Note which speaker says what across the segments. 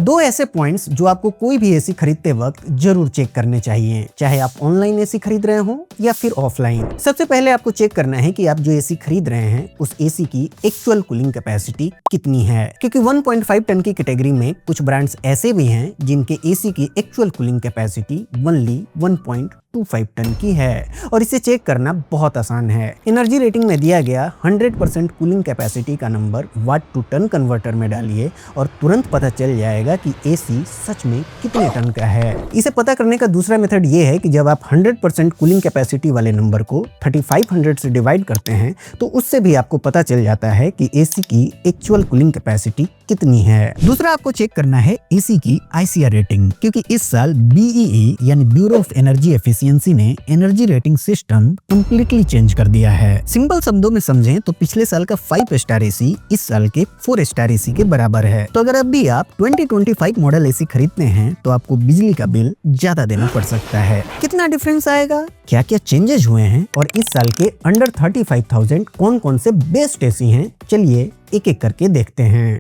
Speaker 1: दो ऐसे पॉइंट्स जो आपको कोई भी एसी खरीदते वक्त जरूर चेक करने चाहिए, चाहे आप ऑनलाइन एसी खरीद रहे हो या फिर ऑफलाइन। सबसे पहले आपको चेक करना है कि आप जो एसी खरीद रहे हैं उस एसी की एक्चुअल कूलिंग कैपेसिटी कितनी है, क्योंकि 1.5 टन की कैटेगरी में कुछ ब्रांड्स ऐसे भी हैं जिनके एसी की actual cooling capacity only 1.25 ton की है और इसे चेक करना बहुत आसान है। एनर्जी रेटिंग में दिया गया 100% कूलिंग कैपेसिटी का number watt to ton converter में डालिए और तुरंत पता चल जाएगा कि एसी सच में कितने टन का है। इसे पता करने का दूसरा मेथड ये है कि जब आप 100% कूलिंग कैपेसिटी वाले नंबर को 3500 से डिवाइड करते हैं तो उससे भी आपको पता चल जाता है कि एसी की एक्चुअल कूलिंग कैपेसिटी कितनी है। दूसरा आपको चेक करना है एसी की ICR रेटिंग, क्योंकि इस साल BEE यानी ब्यूरो ऑफ एनर्जी एफिशिएंसी ने energy rating system completely change कर दिया है। सिंपल शब्दों में समझें तो पिछले साल का 5 स्टार एसी इस साल के 4 स्टार एसी के बराबर है। तो अगर अभी आप 2025 मॉडल एसी खरीदते हैं तो आपको बिजली का बिल ज्यादा देना पड़ सकता है। कितना डिफरेंस आएगा, क्या क्या चेंजेस हुए हैं और इस साल के अंडर 35,000 कौन कौन से बेस्ट एसी हैं, चलिए एक एक करके देखते हैं।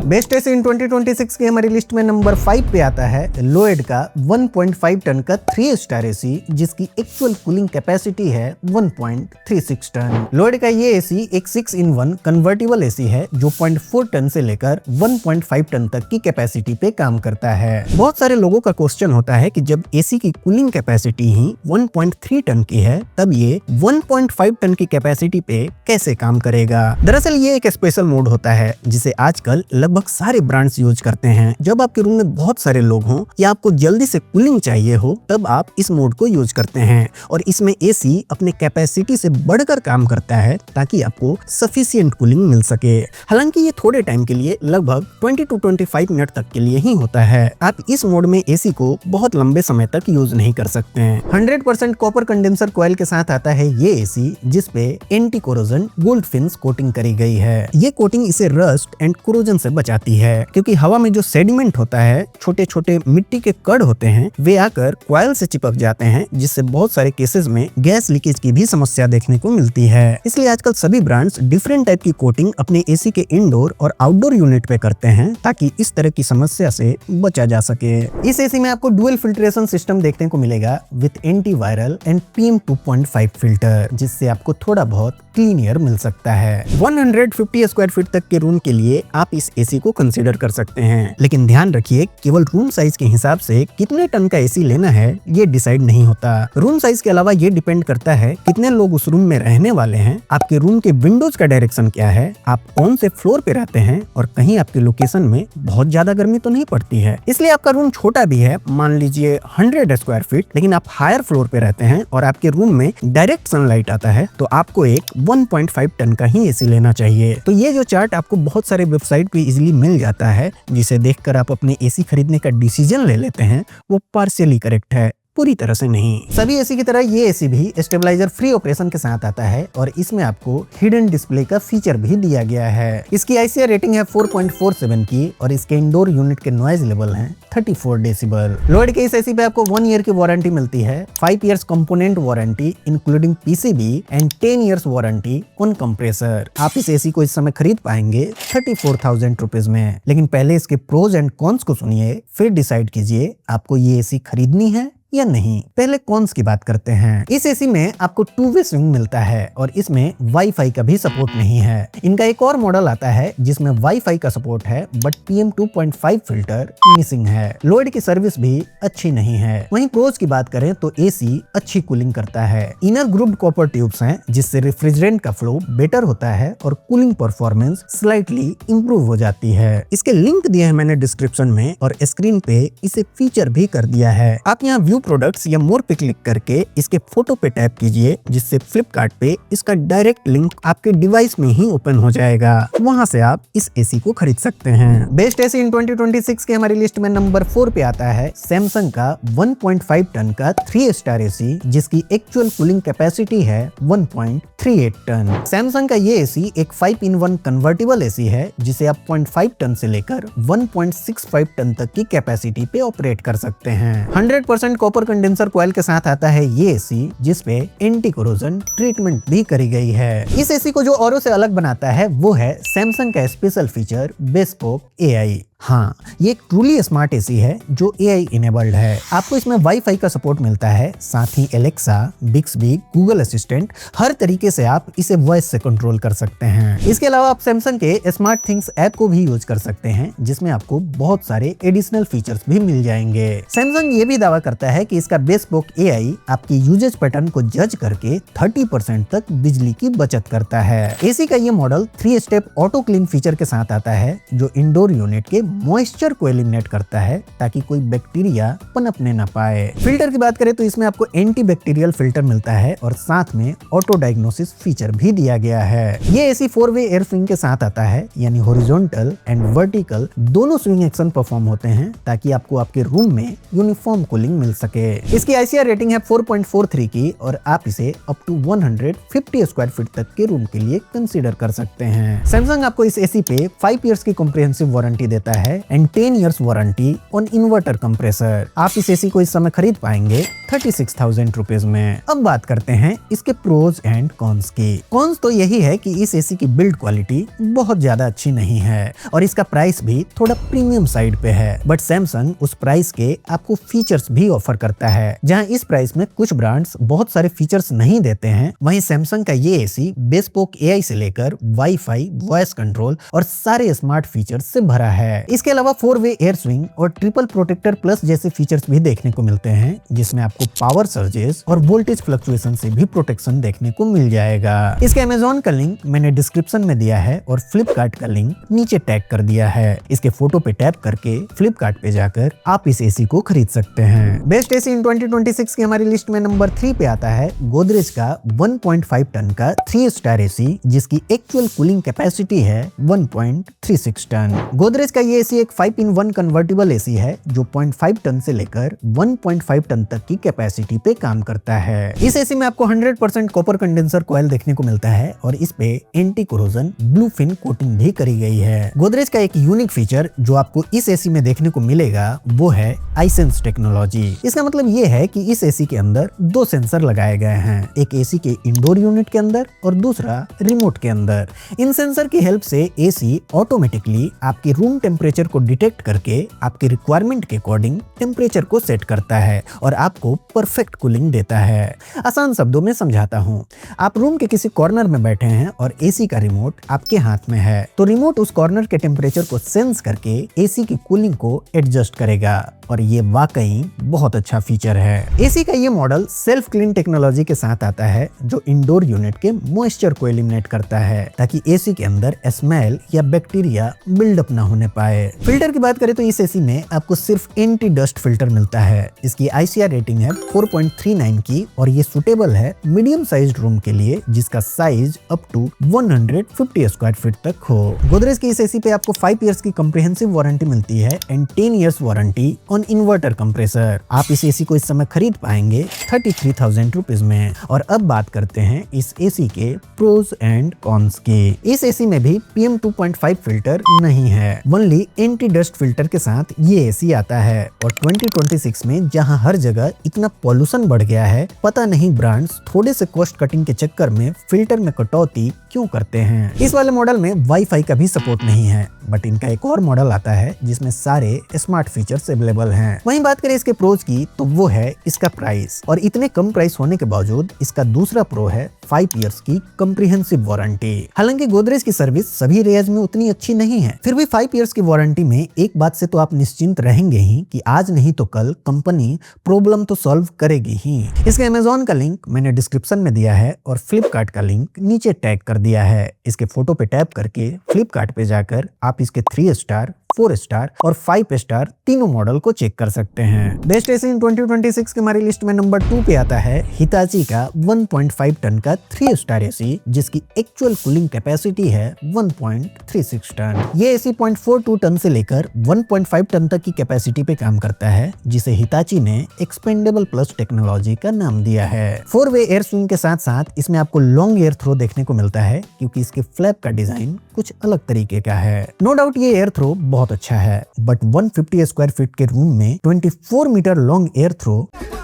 Speaker 1: बेस्ट एसी इन 2026 की हमारी लिस्ट में नंबर 5 पे आता है लोएड का 1.5 टन का 3 स्टार एसी, जिसकी एक्चुअल कूलिंग कैपेसिटी है 1.36 टन। लोएड का ये एसी एक 6-in-1 कन्वर्टेबल एसी है जो 0.4 टन से लेकर 1.5 टन तक की कैपेसिटी पे काम करता है। बहुत सारे लोगों का क्वेश्चन होता है कि जब एसी की कूलिंग कैपेसिटी ही 1.3 टन की है तब ये 1.5 टन की कैपेसिटी पे कैसे काम करेगा। दरअसल ये एक स्पेशल मोड होता है जिसे आजकल लगभग सारे ब्रांड्स यूज करते हैं। जब आपके रूम में बहुत सारे लोग हों या आपको जल्दी से कूलिंग चाहिए हो तब आप इस मोड को यूज करते हैं और इसमें एसी अपने कैपेसिटी से बढ़कर काम करता है ताकि आपको सफिशिएंट कूलिंग मिल सके। हालांकि ये थोड़े टाइम के लिए लगभग 20 to 25 मिनट तक के लिए ही होता है। आप इस मोड में एसी को बहुत लंबे समय तक यूज नहीं कर सकते हैं। 100% कॉपर कंडेंसर कॉइल के साथ आता है ये एसी, जिसपे anti corrosion gold fins coating करी गई है। ये कोटिंग इसे रस्ट एंड कोरोजन से बचाती है, क्योंकि हवा में जो सेडिमेंट होता है, छोटे छोटे मिट्टी के कण होते हैं, वे आकर कॉइल से चिपक जाते हैं, जिससे बहुत सारे केसेस में गैस लीकेज की भी समस्या देखने को मिलती है। इसलिए आजकल सभी ब्रांड्स डिफरेंट टाइप की कोटिंग अपने एसी के इंडोर और आउटडोर यूनिट पे करते हैं ताकि इस तरह की समस्या से बचा जा सके। इस एसी में आपको डुअल फिल्ट्रेशन सिस्टम देखने को मिलेगा with antiviral and PM 2.5 filter, जिससे आपको थोड़ा बहुत क्लीन एयर मिल सकता है। 150 स्क्वायर फीट तक के रूम के लिए आप इस एसी को कंसीडर कर सकते हैं, लेकिन ध्यान रखिए केवल रूम साइज के हिसाब से कितने टन का एसी लेना है ये डिसाइड नहीं होता। रूम साइज के अलावा ये डिपेंड करता है कितने लोग उस रूम में रहने वाले हैं, आपके रूम के विंडोज का डायरेक्शन क्या है, आप कौन से फ्लोर पे रहते हैं और कहीं आपके लोकेशन में बहुत ज्यादा गर्मी तो नहीं पड़ती है। इसलिए आपका रूम छोटा भी है, मान लीजिए 100 स्क्वायर फीट, लेकिन आप हायर फ्लोर पे रहते हैं और आपके रूम में डायरेक्ट सनलाइट आता है तो आपको एक 1.5 टन का ही एसी लेना चाहिए। तो ये जो चार्ट आपको बहुत सारे वेबसाइट पे इजीली मिल जाता है, जिसे देखकर आप अपने एसी खरीदने का डिसीजन ले लेते हैं, वो पार्शियली करेक्ट है, पूरी तरह से नहीं। सभी एसी की तरह ये एसी भी स्टेबलाइजर फ्री ऑपरेशन के साथ आता है और इसमें आपको हिडन डिस्प्ले का फीचर भी दिया गया है। इसकी ICR रेटिंग है 4.47 की और इसके इंडोर यूनिट के नॉइज लेवल हैं 34 डेसिबल। लोएड के इस एसी पे आपको 1 ईयर की वारंटी मिलती है, 5 years component warranty including PCB and 10 years warranty on compressor. आप इस एसी को इस समय खरीद पाएंगे 34,000 रुपीज में, लेकिन पहले इसके प्रोज एंड कॉन्स को सुनिए, फिर डिसाइड कीजिए आपको ये एसी खरीदनी है या नहीं। पहले कॉन्स की बात करते हैं। इस एसी में आपको 2 वे स्विंग मिलता है और इसमें वाईफाई का भी सपोर्ट नहीं है। इनका एक और मॉडल आता है जिसमें वाईफाई का सपोर्ट है बट PM 2.5 फिल्टर मिसिंग है। लोएड की सर्विस भी अच्छी नहीं है। वहीं प्रोज की बात करें तो एसी अच्छी कूलिंग करता है। इनर ग्रुप्ड कॉपर ट्यूब्स हैं जिससे रेफ्रिजरेंट का फ्लो बेटर होता है और कूलिंग परफॉर्मेंस स्लाइटली इंप्रूव हो जाती है। इसके लिंक दिए हैं मैंने डिस्क्रिप्शन में और स्क्रीन पे इसे फीचर भी कर दिया है। आप यहाँ व्यू प्रोडक्ट्स या मोर पे क्लिक करके इसके फोटो पे टैप कीजिए, जिससे फ्लिपकार्ट पे इसका डायरेक्ट लिंक आपके डिवाइस में ही ओपन हो जाएगा। वहां से आप इस एसी को खरीद सकते हैं। बेस्ट एसी इन 2026 की हमारी लिस्ट में नंबर 4 पे आता है सैमसंग का 1.5 टन का 3 स्टार एसी, जिसकी एक्चुअल कूलिंग कैपेसिटी है 1.38 टन। सैमसंग का ये एसी एक 5-in-1 कन्वर्टेबल एसी है जिसे आप 0.5 टन से लेकर 1.65 टन तक की कैपेसिटी पे ऑपरेट कर सकते हैं। 100% कॉपर कंडेंसर कॉइल के साथ आता है ये एसी, जिसपे एंटी कोरोजन ट्रीटमेंट भी करी गई है। इस एसी को जो औरों से अलग बनाता है वो है सैमसंग का स्पेशल फीचर बेस्पोक एआई। हाँ, ये एक ट्रूली स्मार्ट एसी है जो एआई इनेबल्ड है। आपको इसमें वाईफाई का सपोर्ट मिलता है, साथ ही एलेक्सा, बिक्सबी, गूगल असिस्टेंट, हर तरीके से आप इसे वॉइस से कंट्रोल कर सकते हैं। इसके अलावा आप सैमसंग के स्मार्ट थिंग्स ऐप को भी यूज कर सकते हैं, जिसमें आपको बहुत सारे एडिशनल फीचर्स भी मिल जाएंगे। सैमसंग ये भी दावा करता है कि इसका बेस्पोक एआई आपकी यूजेज पैटर्न को जज करके 30% तक बिजली की बचत करता है। एसी का ये model 3 step auto clean feature के साथ आता है, जो इंडोर यूनिट के मॉइस्चर को एलिमिनेट करता है ताकि कोई बैक्टीरिया पनपने ना पाए। फिल्टर की बात करें तो इसमें आपको एंटी बैक्टीरियल फिल्टर मिलता है और साथ में ऑटो डायग्नोसिस फीचर भी दिया गया है। ये एसी 4-वे एयर स्विंग के साथ आता है, यानी हॉरिजॉन्टल एंड वर्टिकल दोनों स्विंग एक्शन परफॉर्म होते हैं ताकि आपको आपके रूम में यूनिफॉर्म कूलिंग मिल सके। इसकी आईसीआर रेटिंग है 4.43 की और आप इसे अप टू 150 स्क्वायर फीट तक के रूम के लिए कंसीडर कर सकते हैं। सैमसंग आपको इस एसी पे 5 इयर्स की कॉम्प्रिहेंसिव वारंटी देता है and 10 years warranty on inverter compressor. आप इस एसी को इस समय खरीद पाएंगे 36,000 रुपीज में। अब बात करते हैं इसके प्रोज एंड कॉन्स की। कॉन्स तो यही है कि इस एसी की बिल्ड क्वालिटी बहुत ज्यादा अच्छी नहीं है और इसका प्राइस भी थोड़ा प्रीमियम साइड पे है, बट सैमसंग उस प्राइस के आपको फीचर्स भी ऑफर करता है। जहां इस प्राइस में कुछ ब्रांड्स बहुत सारे फीचर्स नहीं देते हैं, वहीं सैमसंग का ये एसी बेस्पोक एआई से लेकर वाईफाई, वॉइस कंट्रोल और सारे स्मार्ट फीचर्स से भरा है। इसके अलावा 4-वे एयर स्विंग और ट्रिपल प्रोटेक्टर प्लस जैसे फीचर्स भी देखने को मिलते हैं, जिसमें आपको पावर सर्जेस और वोल्टेज फ्लक्चुएशन से भी प्रोटेक्शन देखने को मिल जाएगा। इसके अमेज़न का लिंक मैंने डिस्क्रिप्शन में दिया है और फ्लिपकार्ट का लिंक नीचे टैग कर दिया है। इसके फोटो पे टैप करके फ्लिपकार्ट पे जाकर आप इस एसी को खरीद सकते हैं। बेस्ट एसी इन 2026 की हमारी लिस्ट में नंबर 3 पे आता है गोदरेज का 1.5 टन का 3 स्टार एसी, जिसकी एक्चुअल कूलिंग कैपेसिटी है 1.36 टन। गोदरेज का ये एसी एक 5-in-1 कन्वर्टेबल एसी है जो 0.5 टन से लेकर 1.5 टन तक की कैपेसिटी पे काम करता है। इस एसी में आपको 100% कॉपर कंडेंसर कॉइल देखने को मिलता है और इस पे anti corrosion blue fin coating भी करी गई है। गोदरेज का एक यूनिक फीचर जो आपको इस एसी में देखने को मिलेगा वो है iSense टेक्नोलॉजी। इसका मतलब ये है कि इस एसी के अंदर 2 सेंसर लगाए गए हैं, एक एसी के इंडोर यूनिट के अंदर और दूसरा रिमोट के अंदर। इन सेंसर की हेल्प से एसी ऑटोमेटिकली आपके रूम टेम्परेचर को डिटेक्ट करके आपके रिक्वायरमेंट के अकॉर्डिंग टेम्परेचर को सेट करता है और आपको परफेक्ट कूलिंग देता है। आसान शब्दों में समझाता हूँ, आप रूम के किसी कॉर्नर में बैठे हैं और एसी का रिमोट आपके हाथ में है, तो रिमोट उस कॉर्नर के टेम्परेचर को सेंस करके एसी की कूलिंग को एडजस्ट करेगा और ये वाकई बहुत अच्छा फीचर है। एसी का ये मॉडल सेल्फ क्लीन टेक्नोलॉजी के साथ आता है जो इंडोर यूनिट के मॉइस्चर को एलिमिनेट करता है ताकि एसी के अंदर स्मेल या बैक्टीरिया बिल्डअप ना होने पाए। फिल्टर की बात करें तो इस एसी में आपको सिर्फ एंटी डस्ट फिल्टर मिलता है। इसकी आईसीआर रेटिंग है 4.39 की और ये सुटेबल है मीडियम साइज्ड रूम के लिए जिसका size up to 150 square feet तक हो। गोदरेज की इस एसी पे आपको 5 इयर्स की कॉम्प्रिहेंसिव वारंटी मिलती है and 10 years warranty on inverter compressor. आप इस एसी को इस समय खरीद पाएंगे 33,000 रुपीज में। और अब बात करते हैं इस एसी के प्रोज एंड कॉन्स के। इस एसी में भी PM 2.5 फिल्टर नहीं है, ओनली एंटी डस्ट फिल्टर के साथ ये एसी आता है। और 2026 में जहां हर जगह इतना पॉल्यूशन बढ़ गया है, पता नहीं ब्रांड्स थोड़े से कॉस्ट कटिंग के चक्कर में फिल्टर में कटौती क्यों करते हैं। इस वाले मॉडल में वाईफाई का भी सपोर्ट नहीं है, बट इनका एक और मॉडल आता है जिसमें सारे स्मार्ट फीचर्स अवेलेबल हैं। वहीं बात करें इसके प्रोज की तो वो है इसका प्राइस, और इतने कम प्राइस होने के बावजूद इसका दूसरा प्रो है 5 इयर्स की कॉम्प्रिहेंसिव वारंटी। हालांकि गोदरेज की सर्विस सभी रेंज में उतनी अच्छी नहीं है, फिर भी 5 इयर्स की वारंटी में एक बात से तो आप निश्चिंत रहेंगे ही कि आज नहीं तो कल कंपनी प्रॉब्लम तो सॉल्व करेगी ही। इसके अमेज़न का लिंक मैंने डिस्क्रिप्शन में दिया है और फ्लिपकार्ट का लिंक नीचे टैग कर दिया है। इसके फोटो पे टैप करके फ्लिपकार्ट पे जाकर आप इसके 3 स्टार, 4 स्टार और 5 स्टार तीनों मॉडल को चेक कर सकते हैं। बेस्ट एसी इन 2026 की हमारी लिस्ट में नंबर 2 पे आता है हिताची का 1.5 टन का 3 स्टार एसी, जिसकी एक्चुअल कूलिंग कैपेसिटी है 1.36 टन। ये एसी 0.42 टन से लेकर 1.5 टन तक की कैपेसिटी पे काम करता है, जिसे हिताची ने एक्सपेंडेबल प्लस टेक्नोलॉजी का नाम दिया है। 4-वे एयर स्विंग के साथ साथ इसमें आपको लॉन्ग एयर थ्रो देखने को मिलता है, क्योंकि इसके फ्लैप का डिजाइन कुछ अलग तरीके का है। नो डाउट ये एयर थ्रो बहुत अच्छा है, बट 150 स्क्वायर फीट के रूम में 24 मीटर लॉन्ग एयर थ्रो,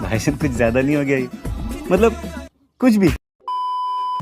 Speaker 2: भाई साहब कुछ ज्यादा नहीं हो गया ये? मतलब कुछ भी।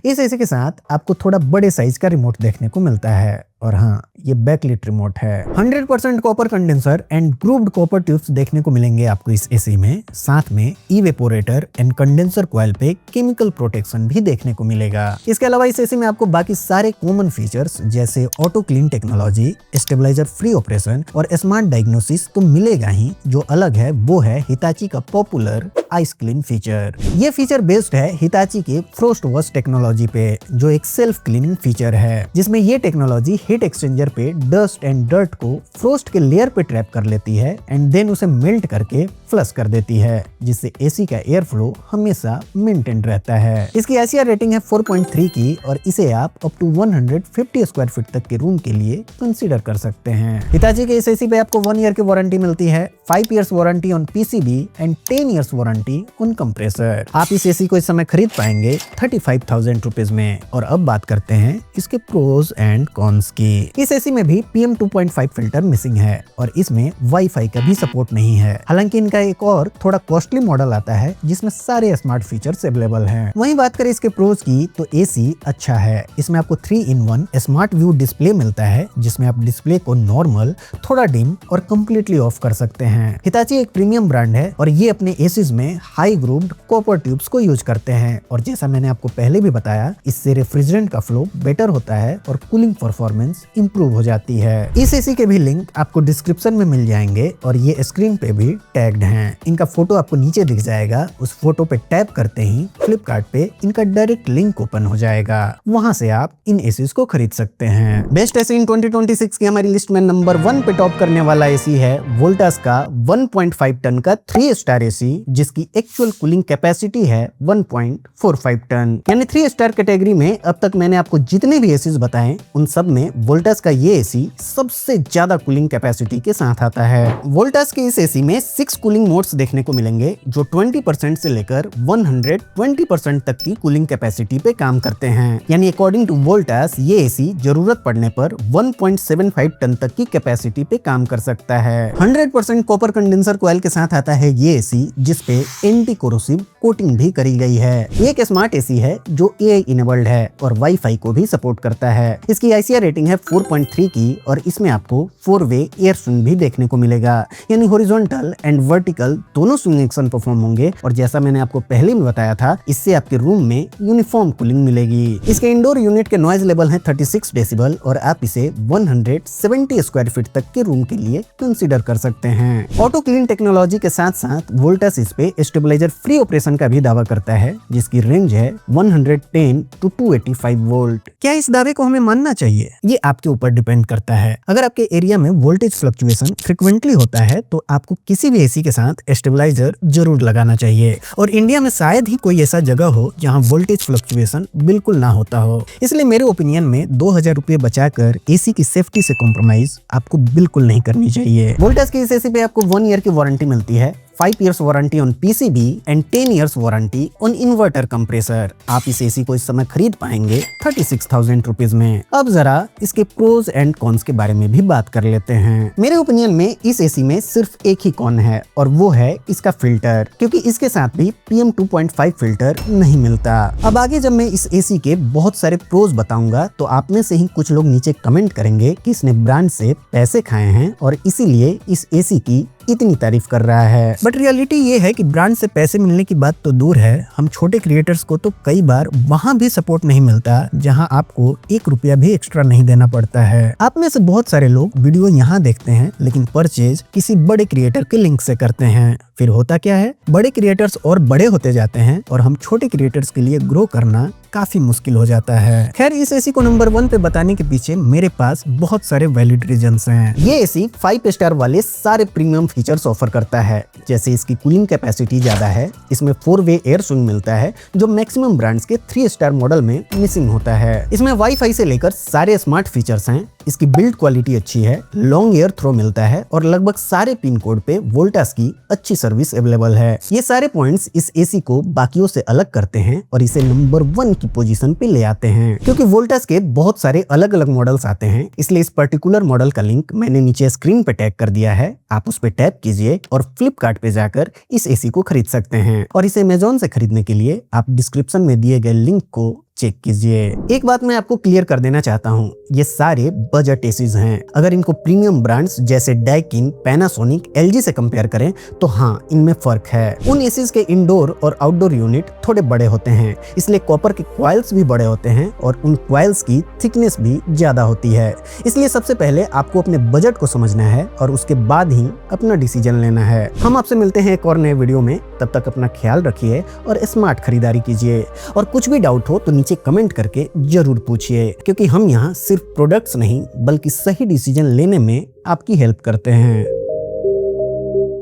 Speaker 1: इस एसी के साथ आपको थोड़ा बड़े साइज का रिमोट देखने को मिलता है। और हाँ, ये बैकलिट रिमोट है। 100% copper condenser and grooved copper tubes देखने को मिलेंगे आपको इस एसी में। साथ में इवेपोरेटर एंड कंडेंसर कॉइल पे केमिकल प्रोटेक्शन भी देखने को मिलेगा। इसके अलावा इस एसी में आपको बाकी सारे कॉमन फीचर्स जैसे auto clean technology, stabiliser free operation और स्मार्ट डायग्नोसिस तो मिलेगा ही। जो अलग है वो है हिताची का पॉपुलर आइस क्लीन फीचर। ये फीचर बेस्ड है हिताची के फ्रोस्ट वॉश टेक्नोलॉजी पे, जो एक सेल्फ क्लीनिंग फीचर है, जिसमें ये टेक्नोलॉजी हीट एक्सचेंजर पे डस्ट एंड डर्ट को फ्रोस्ट के लेयर पे ट्रैप कर लेती है एंड देन उसे मेल्ट करके फ्लश कर देती है, जिससे एसी का एयर फ्लो हमेशा मेंटेन रहता है। इसकी एसीआर रेटिंग है 4.3 की और इसे आप अप टू 150 स्क्वायर फीट तक के रूम के लिए कंसीडर कर सकते हैं। हिताची के इस एसी पे आपको 1 ईयर की वारंटी मिलती है, 5 years warranty on PCB and 10 years warranty on compressor. आप इस एसी को इस समय खरीद पाएंगे 35,000 रुपीज में। और अब बात करते हैं इसके प्रोज एंड कॉन्स की। इस एसी में भी PM 2.5 फिल्टर मिसिंग है और इसमें वाईफाई का भी सपोर्ट नहीं है। हालांकि इनका एक और थोड़ा कॉस्टली मॉडल आता है जिसमें सारे स्मार्ट फीचर्स अवेलेबल हैं। वहीं बात करें इसके प्रोज की तो एसी अच्छा है। इसमें आपको 3-in-1 स्मार्ट व्यू डिस्प्ले मिलता है, जिसमें आप डिस्प्ले को नॉर्मल, थोड़ा डिम और कंप्लीटली ऑफ कर सकते हैं। हिताची एक प्रीमियम ब्रांड है और ये अपने एसीज में हाई ग्रूव्ड कॉपर ट्यूब्स को यूज करते हैं और जैसा मैंने आपको पहले भी बताया, इससे रेफ्रिजरेंट का फ्लो बेटर होता है और कूलिंग परफॉर्मेंस इंप्रूव हो जाती है। इस एसी के भी लिंक आपको डिस्क्रिप्शन में मिल जाएंगे और ये स्क्रीन पे भी टैग्ड हैं। इनका फोटो आपको नीचे दिख जाएगा। उस फोटो पे टैप करते ही फ्लिपकार्ट पे इनका डायरेक्ट लिंक ओपन हो जाएगा, वहां से आप इन एसीज को खरीद सकते हैं। बेस्ट एसी इन 2026 की हमारी लिस्ट में नंबर 1 पे टॉप करने वाला एसी है वोल्टास का 1.5 टन का 3 स्टार एसी, जिसकी एक्चुअल कूलिंग कैपेसिटी है 1.45 टन। यानी 3 स्टार कैटेगरी में अब तक मैंने आपको जितने भी एसीज बताए उन सब में वोल्टास का ये एसी सबसे ज्यादा कूलिंग कैपेसिटी के साथ आता है। वोल्टास के इस एसी में 6 कूलिंग मोड्स देखने को मिलेंगे जो 20% से लेकर 120% तक की कूलिंग कैपेसिटी पे काम करते हैं। यानी अकॉर्डिंग टू वोल्टास ये एसी जरूरत पड़ने पर 1.75 टन तक की कैपेसिटी पे काम कर सकता है। 100% कॉपर कंडेंसर कॉइल के साथ आता है ये एसी, जिसपे एंटी कोरोसिव कोटिंग भी करी गई है। ये एक स्मार्ट एसी है जो AI इनेबल्ड है और वाईफाई को भी सपोर्ट करता है। इसकी ICR रेटिंग है 4.3 की और इसमें आपको 4-वे एयर स्विंग भी देखने को मिलेगा। यानी हॉरिजॉन्टल एंड वर्टिकल दोनों स्विंग एक्शन परफॉर्म होंगे और जैसा मैंने आपको पहले में बताया था, इससे आपके रूम में यूनिफॉर्म कूलिंग मिलेगी। इसके इंडोर यूनिट के नॉइज लेवल है 36 डेसिबल और आप इसे 170 स्क्वायर फीट तक के रूम के लिए कंसीडर कर सकते हैं। ऑटो क्लीन टेक्नोलॉजी के साथ साथ वोल्टास इस पे स्टेबलाइजर फ्री ऑपरेशन का भी दावा करता है, जिसकी रेंज है 110 to 285 वोल्ट। क्या इस दावे को हमें मानना चाहिए? ये आपके ऊपर डिपेंड करता है। अगर आपके एरिया में वोल्टेज फ्लक्चुएशन फ्रिक्वेंटली होता है तो आपको किसी भी एसी के साथ स्टेबलाइजर जरूर लगाना चाहिए और इंडिया में शायद ही कोई ऐसा जगह हो जहां वोल्टेज फ्लक्चुएशन बिल्कुल ना होता हो। इसलिए मेरे ओपिनियन में 2000 रुपए बचाकर एसी की सेफ्टी से कॉम्प्रोमाइज आपको बिल्कुल नहीं करनी चाहिए। वोल्टास की इस एसी पे आपको 1 ईयर की वारंटी मिलती है, 5 years warranty on PCB and 10 years warranty on inverter compressor. आप इस एसी को इस समय खरीद पाएंगे 36,000 रुपीज में। अब जरा इसके प्रोज एंड कॉन्स के बारे में भी बात कर लेते हैं। मेरे ओपिनियन में इस एसी में सिर्फ एक ही कॉन है और वो है इसका फिल्टर, क्योंकि इसके साथ भी PM 2.5 फिल्टर नहीं मिलता। अब आगे जब मैं इस एसी के बहुत सारे प्रोज बताऊंगा तो आप में से ही कुछ लोग नीचे कमेंट करेंगे कि इसने ब्रांड से पैसे खाए हैं और इसीलिए इस एसी की इतनी तारीफ कर रहा है। बट रियलिटी ये है कि ब्रांड से पैसे मिलने की बात तो दूर है, हम छोटे क्रिएटर्स को तो कई बार वहां भी सपोर्ट नहीं मिलता जहां आपको 1 रुपया भी एक्स्ट्रा नहीं देना पड़ता है। आप में से बहुत सारे लोग वीडियो यहाँ देखते हैं लेकिन परचेज किसी बड़े क्रिएटर के लिंक से करते हैं। फिर होता क्या है, बड़े क्रिएटर्स और बड़े होते जाते हैं और हम छोटे क्रिएटर्स के लिए ग्रो करना काफी मुश्किल हो जाता है। खैर, इस एसी को नंबर 1 पे बताने के पीछे मेरे पास बहुत सारे वैलिड रीजंस हैं। ये एसी 5 स्टार वाले सारे प्रीमियम फीचर्स ऑफर करता है, जैसे इसकी कूलिंग कैपेसिटी ज्यादा है, इसमें 4-वे एयर स्विंग मिलता है जो मैक्सिमम ब्रांड्स के 3 स्टार मॉडल में मिसिंग होता है। इसमें वाईफाई से लेकर सारे स्मार्ट फीचर्स हैं, इसकी बिल्ड क्वालिटी अच्छी है, लॉन्ग एयर थ्रो मिलता है और लगभग सारे पिन कोड पे वोल्टास की अच्छी सर्विस अवेलेबल है। ये सारे पॉइंट्स इस एसी को बाकियों से अलग करते हैं और इसे नंबर 1 की पोजीशन पे ले आते हैं। क्योंकि वोल्टास के बहुत सारे अलग अलग मॉडल्स आते हैं, इसलिए इस पर्टिकुलर मॉडल का लिंक मैंने नीचे स्क्रीन पे टैग कर दिया है। आप उस पे टैप कीजिए और फ्लिपकार्ट पे जाकर इस एसी को खरीद सकते हैं। और इसे अमेज़न से खरीदने के लिए आप डिस्क्रिप्शन में दिए गए लिंक को चेक कीजिए। एक बात मैं आपको क्लियर कर देना चाहता हूँ, ये सारे बजट एसीज हैं। अगर इनको प्रीमियम ब्रांड्स जैसे डाइकिन, पैनासोनिक, एलजी से कंपेयर करें तो हाँ, इनमें फर्क है। उन एसीज के इंडोर और आउटडोर यूनिट थोड़े बड़े होते हैं, इसलिए कॉपर के कॉइल्स भी बड़े होते हैं और उन कॉइल्स की थिकनेस भी ज्यादा होती है। इसलिए सबसे पहले आपको अपने बजट को समझना है और उसके बाद ही अपना डिसीजन लेना है। हम आपसे मिलते हैं एक और नए वीडियो में, तब तक अपना ख्याल रखिए और स्मार्ट खरीदारी कीजिए। और कुछ भी डाउट हो तो नीचे कमेंट करके जरूर पूछिए, क्योंकि हम यहाँ सिर्फ प्रोडक्ट्स नहीं बल्कि सही डिसीजन लेने में आपकी हेल्प करते हैं।